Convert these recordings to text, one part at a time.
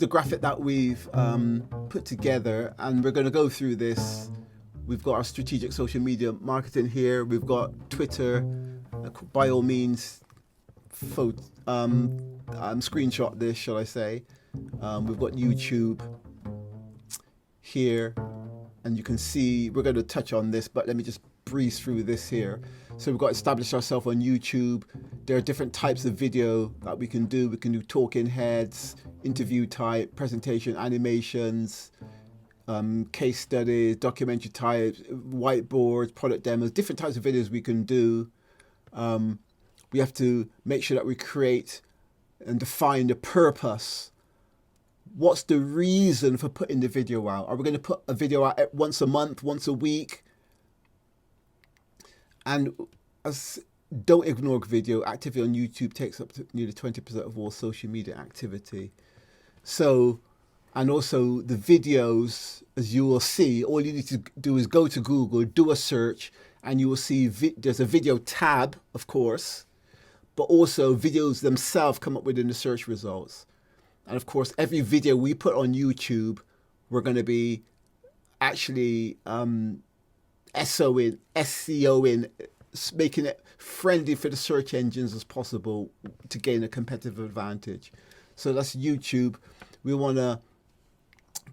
the graphic that we've put together, and we're going to go through this. We've got our strategic social media marketing here. We've got Twitter. By all means, screenshot this, shall I say. We've got YouTube here, and you can see we're going to touch on this, but let me just breeze through this here. So we've got to establish ourselves on YouTube. There are different types of video that we can do. We can do talking heads, interview type, presentation, animations, case studies, documentary types, whiteboards, product demos, different types of videos we can do. We have to make sure that we create and define the purpose. What's the reason for putting the video out? Are we going to put a video out once a month, once a week? And don't ignore video. Activity on YouTube takes up to nearly 20% of all social media activity. So, and also the videos, as you will see, all you need to do is go to Google, do a search, and you will see there's a video tab, of course, but also videos themselves come up within the search results. And of course, every video we put on YouTube, we're going to be actually SEOing, making it friendly for the search engines as possible to gain a competitive advantage. So that's YouTube. We want to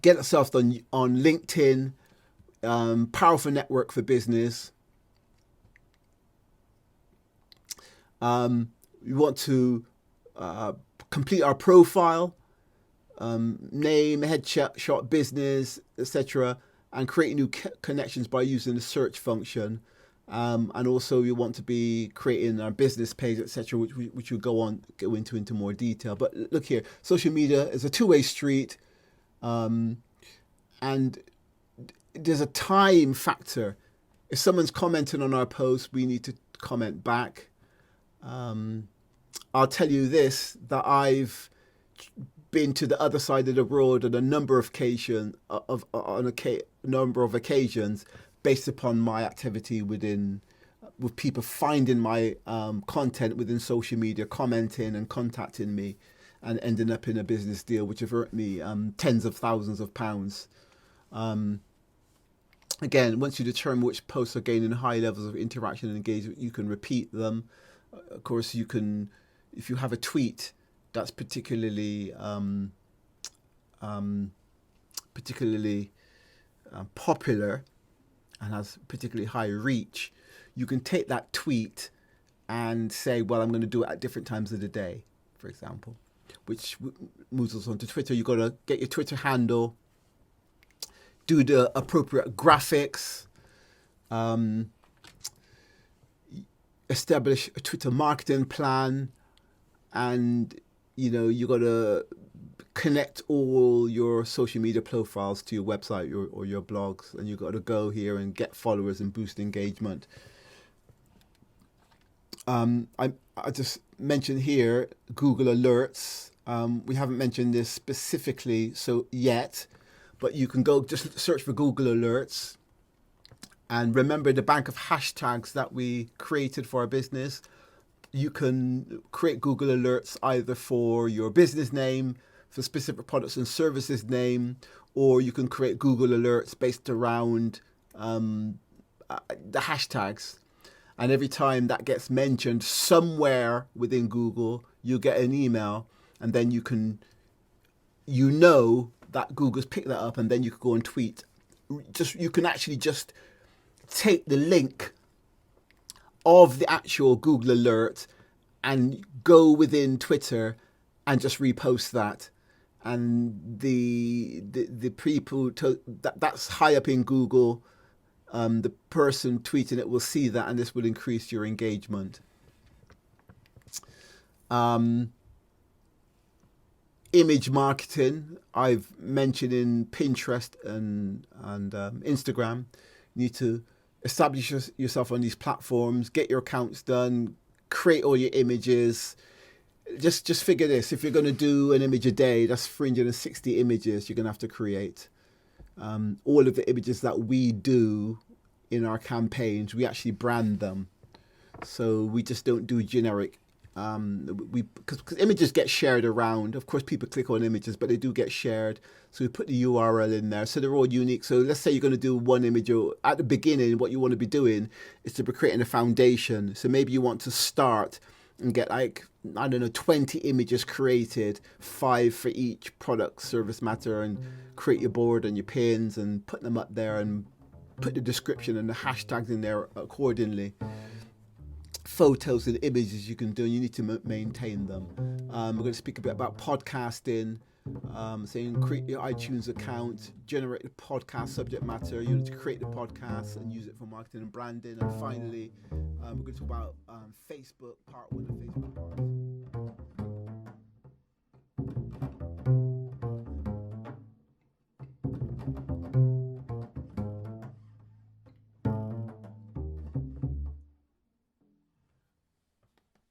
get ourselves on LinkedIn, powerful network for business. We want to complete our profile, name, headshot, business, etc., and create new connections by using the search function. And also we want to be creating our business page, etc., which we'll go into more detail. But look here, social media is a two-way street, and there's a time factor. If someone's commenting on our post, we need to comment back. I'll tell you this, that I've been to the other side of the world on a number of occasions, based upon my activity with people finding my content within social media, commenting and contacting me, and ending up in a business deal, which have earned me tens of thousands of pounds. Again, once you determine which posts are gaining high levels of interaction and engagement, you can repeat them. Of course, you can, if you have a tweet that's particularly popular and has particularly high reach, you can take that tweet and say, well, I'm going to do it at different times of the day, for example, which moves us on to Twitter. You've got to get your Twitter handle, do the appropriate graphics, establish a Twitter marketing plan, and you got to connect all your social media profiles to your website or your blogs, and you got to go here and get followers and boost engagement. I just mentioned here Google Alerts. We haven't mentioned this specifically yet, but you can go just search for Google Alerts. And remember the bank of hashtags that we created for our business. You can create Google Alerts either for your business name, for specific products and services name, or you can create Google Alerts based around the hashtags. And every time that gets mentioned somewhere within Google, you get an email, and then you know that Google's picked that up, and then you can go and tweet. You can actually just take the link of the actual Google alert and go within Twitter and just repost that, and the people that's high up in Google, the person tweeting it will see that, and this will increase your engagement. Image marketing, I've mentioned in Pinterest and Instagram. You need to establish yourself on these platforms, get your accounts done, create all your images. Just figure this, if you're going to do an image a day, that's 360 images you're going to have to create. All of the images that we do in our campaigns, we actually brand them. So we just don't do generic Because images get shared around. Of course, people click on images, but they do get shared. So we put the URL in there. So they're all unique. So let's say you're going to do one image, or at the beginning, what you want to be doing is to be creating a foundation. So maybe you want to start and get like, I don't know, 20 images created, 5 for each product, service matter, and create your board and your pins and put them up there and put the description and the hashtags in there accordingly. Photos and images you can do, and you need to maintain them. We're going to speak a bit about podcasting, saying create your iTunes account, generate the podcast subject matter. You need to create the podcast and use it for marketing and branding. And finally, we're going to talk about Facebook, part 1 of Facebook part.